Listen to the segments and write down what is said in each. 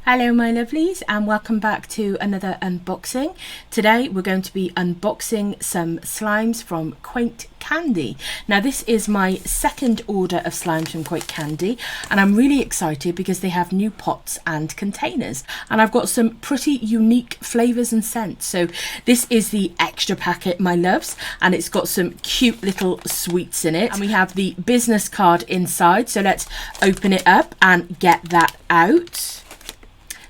Hello my lovelies, and welcome back to another unboxing. Today we're going to be unboxing some slimes from Quaint Candy. Now this is my second order of slimes from Quaint Candy, and I'm really excited because they have new pots and containers, and I've got some pretty unique flavours and scents. So this is the extra packet, my loves, and it's got some cute little sweets in it, and we have the business card inside. So let's open it up and get that out.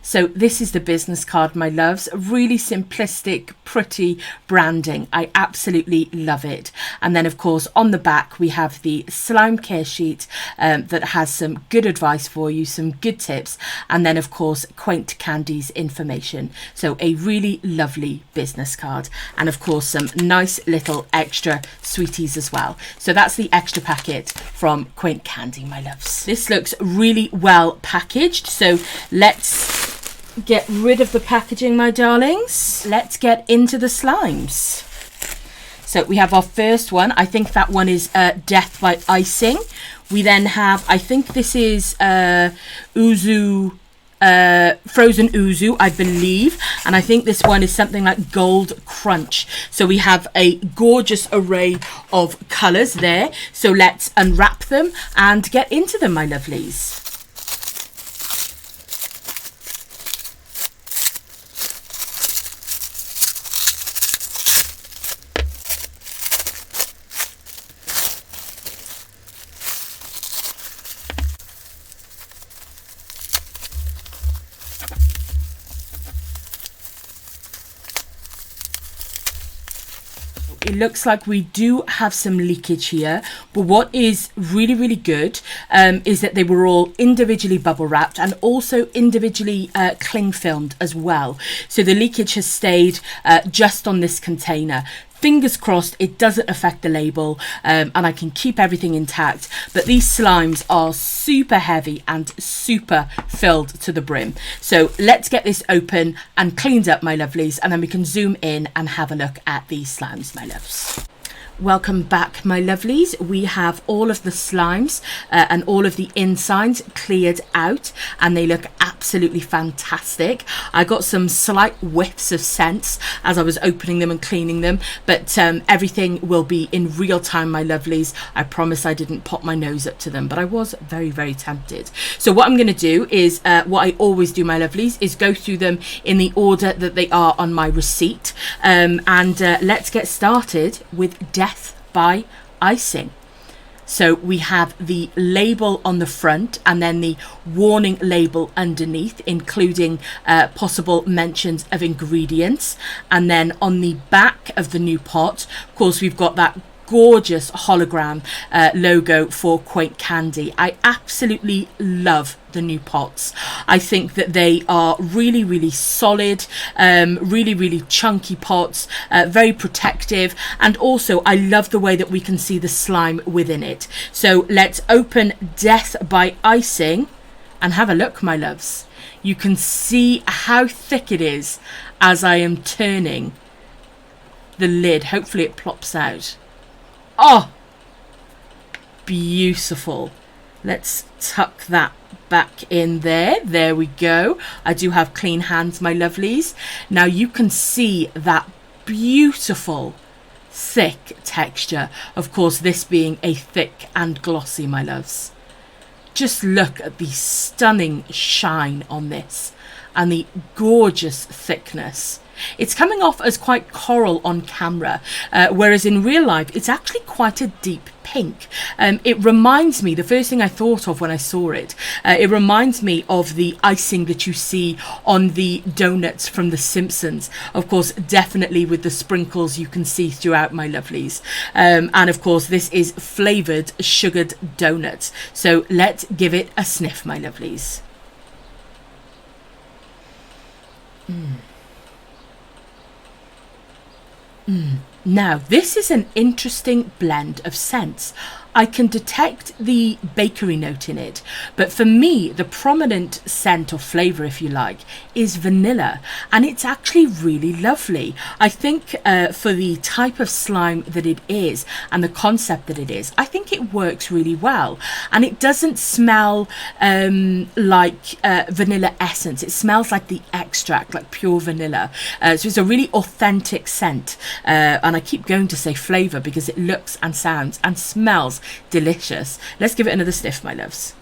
So this is the business card, my loves. Really simplistic, pretty branding. I absolutely love it. And then, of course, on the back, we have the slime care sheet that has some good advice for you, some good tips. And then, of course, Quaint Candy's information. So a really lovely business card. And, of course, some nice little extra sweeties as well. So that's the extra packet from Quaint Candy, my loves. This looks really well packaged. So let's get rid of the packaging, my darlings. Let's get into the slimes. So we have our first one. I think that one is Death by Icing. We then have, I think this is Uzu, frozen Uzu, I believe. And I think this one is something like Gold Crunch. So we have a gorgeous array of colours there. So let's unwrap them and get into them, my lovelies. It looks like we do have some leakage here, but what is really, really good is that they were all individually bubble wrapped and also individually cling filmed as well. So the leakage has stayed just on this container. Fingers crossed it doesn't affect the label and I can keep everything intact. But these slimes are super heavy and super filled to the brim. So let's get this open and cleaned up, my lovelies, and then we can zoom in and have a look at these slimes, my loves. Welcome back, my lovelies. We have all of the slimes and all of the insides cleared out, and they look absolutely fantastic. I got some slight whiffs of scents as I was opening them and cleaning them, but everything will be in real time, my lovelies. I promise I didn't pop my nose up to them, but I was very, very tempted. So what I'm going to do is what I always do, my lovelies, is go through them in the order that they are on my receipt, and let's get started with Death by Icing. So we have the label on the front and then the warning label underneath, including possible mentions of ingredients. And then on the back of the new pot, of course, we've got that gorgeous hologram logo for Quaint Candy. I absolutely love the new pots. I think that they are really, really solid, really, really chunky pots, very protective, and also I love the way that we can see the slime within it. So let's open Death by Icing and have a look, my loves. You can see how thick it is as I am turning the lid. Hopefully it plops out. Oh, beautiful. Let's tuck that back in there. There we go. I do have clean hands, my lovelies. Now you can see that beautiful thick texture. Of course, this being a thick and glossy, my loves. Just look at the stunning shine on this and the gorgeous thickness. It's coming off as quite coral on camera, whereas in real life it's actually quite a deep pink. It reminds me, the first thing I thought of when I saw it, it reminds me of the icing that you see on the donuts from The Simpsons. Of course, definitely with the sprinkles you can see throughout, my lovelies. And of course, this is flavoured sugared donuts. So let's give it a sniff, my lovelies. Now, this is an interesting blend of scents. I can detect the bakery note in it, but for me, the prominent scent or flavour, if you like, is vanilla, and it's actually really lovely. I think for the type of slime that it is and the concept that it is, I think it works really well, and it doesn't smell like vanilla essence. It smells like the extract, like pure vanilla. So it's a really authentic scent, and I keep going to say flavour because it looks and sounds and smells delicious. Let's give it another sniff, my loves.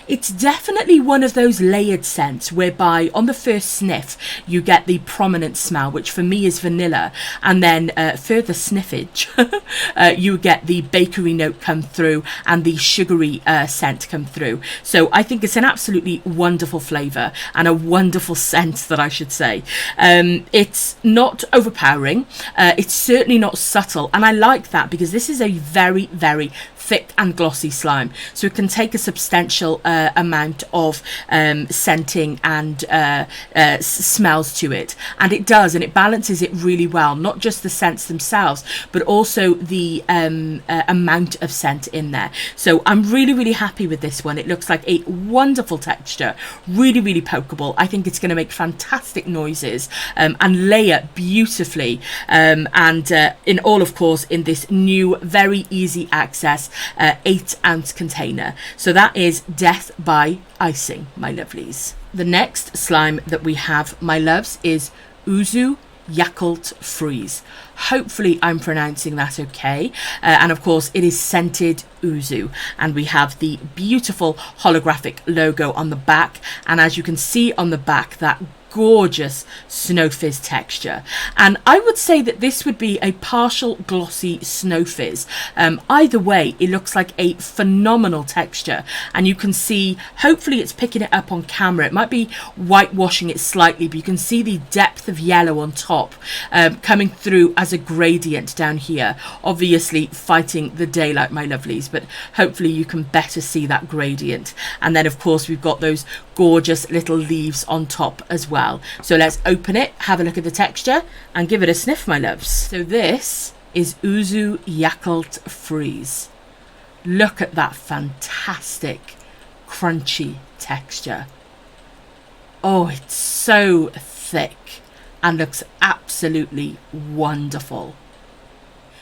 It's definitely one of those layered scents whereby on the first sniff you get the prominent smell, which for me is vanilla, and then further sniffage you get the bakery note come through and the sugary scent come through. So I think it's an absolutely wonderful flavour and a wonderful scent, that I should say. It's not overpowering, it's certainly not subtle, and I like that because this is a very, very thick and glossy slime, so it can take a substantial amount of scenting and smells to it, and it does, and it balances it really well, not just the scents themselves but also the amount of scent in there. So I'm really, really happy with this one. It looks like a wonderful texture, really, really pokeable. I think it's going to make fantastic noises and layer beautifully, and in all, of course, in this new very easy access 8-ounce container. So that is Death by Icing, my lovelies. The next slime that we have, my loves, is Yuzu Yakult Freeze. Hopefully I'm pronouncing that okay, and of course it is scented yuzu, and we have the beautiful holographic logo on the back, and as you can see on the back, that gorgeous snow fizz texture, and I would say that this would be a partial glossy snow fizz. Either way, it looks like a phenomenal texture, and you can see, hopefully it's picking it up on camera, it might be whitewashing it slightly, but you can see the depth of yellow on top coming through as a gradient down here, obviously fighting the daylight, my lovelies, but hopefully you can better see that gradient. And then of course we've got those gorgeous little leaves on top as well. So let's open it, have a look at the texture, and give it a sniff, my loves. So this is Yuzu Yakult Freeze. Look at that fantastic crunchy texture. Oh, it's so thick and looks absolutely wonderful,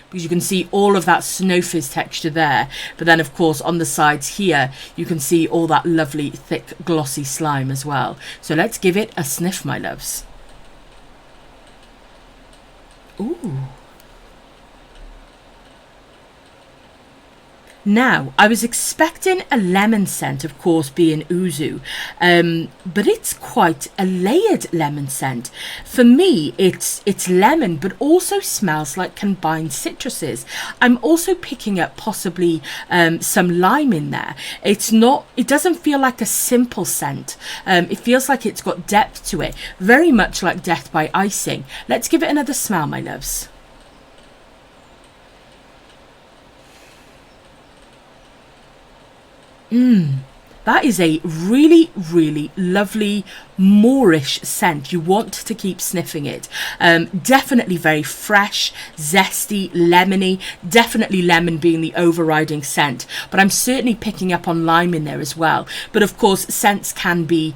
because you can see all of that snow fizz texture there, but then of course on the sides here you can see all that lovely thick glossy slime as well. So let's give it a sniff, my loves. Ooh. Now, I was expecting a lemon scent, of course, being yuzu, but it's quite a layered lemon scent. For me, it's lemon, but also smells like combined citruses. I'm also picking up possibly some lime in there. It doesn't feel like a simple scent. It feels like it's got depth to it, very much like Death by Icing. Let's give it another smell, my loves. That is a really, really lovely Moorish scent. You want to keep sniffing it. Definitely very fresh, zesty, lemony. Definitely lemon being the overriding scent, but I'm certainly picking up on lime in there as well. But of course, scents can be,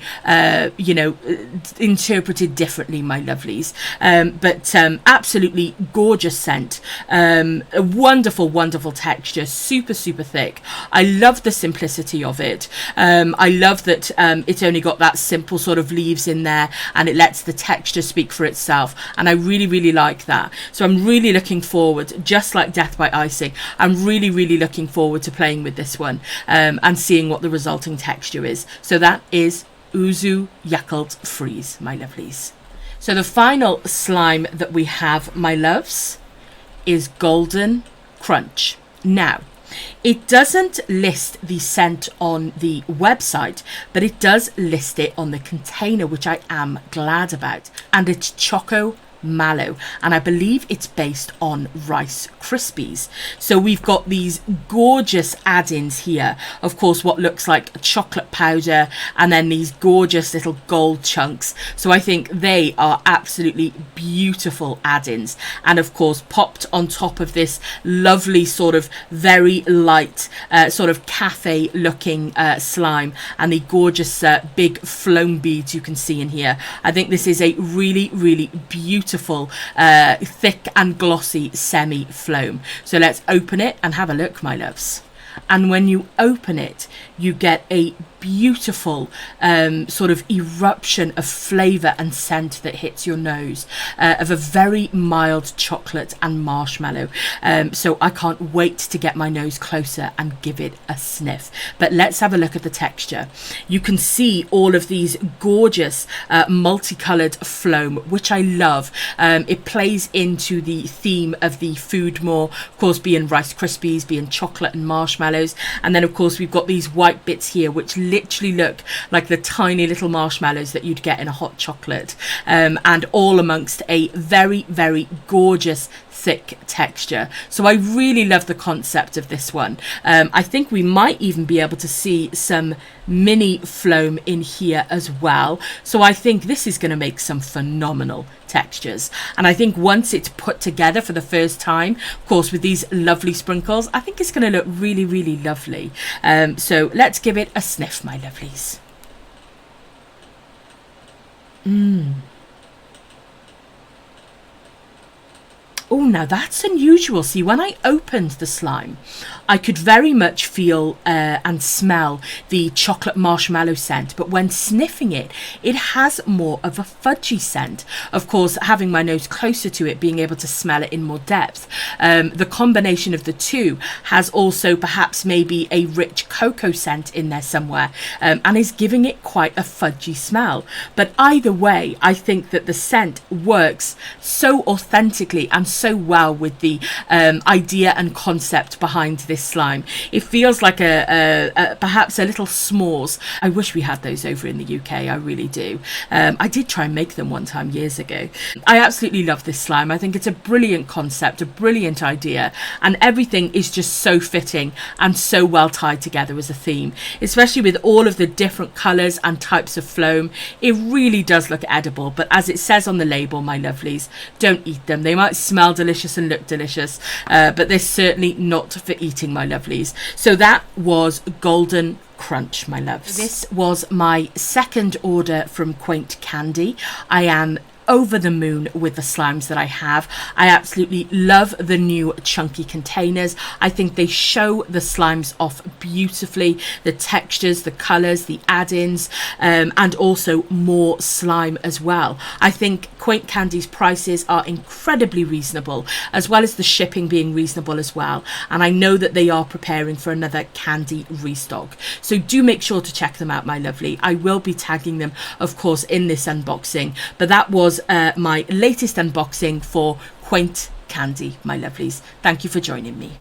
interpreted differently, my lovelies. But absolutely gorgeous scent. A wonderful, wonderful texture. Super, super thick. I love the simplicity of it. I love that it's only got that simple sort of leaves in there, and it lets the texture speak for itself, and I really, really like that. So I'm really looking forward, just like Death by Icing, I'm really, really looking forward to playing with this one and seeing what the resulting texture is. So that is Yuzu Yakult Freeze, my lovelies. So the final slime that we have, my loves, is Golden Crunch. Now, it doesn't list the scent on the website, but it does list it on the container, which I am glad about. And it's Choco marshmallow, and I believe it's based on Rice Krispies. So we've got these gorgeous add-ins here, of course what looks like chocolate powder, and then these gorgeous little gold chunks. So I think they are absolutely beautiful add-ins, and of course popped on top of this lovely sort of very light sort of cafe looking slime, and the gorgeous big floam beads you can see in here. I think this is a really beautiful thick and glossy semi foam. So let's open it and have a look, my loves. And when you open it, you get a beautiful sort of eruption of flavour and scent that hits your nose, of a very mild chocolate and marshmallow. So I can't wait to get my nose closer and give it a sniff. But let's have a look at the texture. You can see all of these gorgeous multicoloured foam, which I love. It plays into the theme of the food more, of course being Rice Krispies, being chocolate and marshmallows, and then of course we've got these white bits here which literally look like the tiny little marshmallows that you'd get in a hot chocolate, and all amongst a very gorgeous thick texture. So I really love the concept of this one. I think we might even be able to see some mini foam in here as well, so I think this is going to make some phenomenal textures. And I think once it's put together for the first time, of course with these lovely sprinkles, I think it's going to look really lovely. So let's give it a sniff, my lovelies. Oh, now that's unusual. See, when I opened the slime, I could very much feel and smell the chocolate marshmallow scent, but when sniffing it, it has more of a fudgy scent. Of course, having my nose closer to it, being able to smell it in more depth, the combination of the two has also perhaps maybe a rich cocoa scent in there somewhere, and is giving it quite a fudgy smell. But either way, I think that the scent works so authentically and so well with the idea and concept behind this slime. It feels like a perhaps a little s'mores. I wish we had those over in the UK, I really do. I did try and make them one time years ago. I absolutely love this slime. I think it's a brilliant concept, a brilliant idea, and everything is just so fitting and so well tied together as a theme, especially with all of the different colours and types of foam. It really does look edible, but as it says on the label, my lovelies, don't eat them. They might smell delicious and look delicious, but they're certainly not for eating, my lovelies. So that was Golden Crunch, my loves. This was my second order from Quaint Candy. I am over the moon with the slimes that I have. I absolutely love the new chunky containers. I think they show the slimes off beautifully, the textures, the colours, the add-ins, and also more slime as well. I think Quaint Candy's prices are incredibly reasonable, as well as the shipping being reasonable as well, and I know that they are preparing for another candy restock, so do make sure to check them out, my lovely. I will be tagging them, of course, in this unboxing, but that was my latest unboxing for Quaint Candy, my lovelies. Thank you for joining me.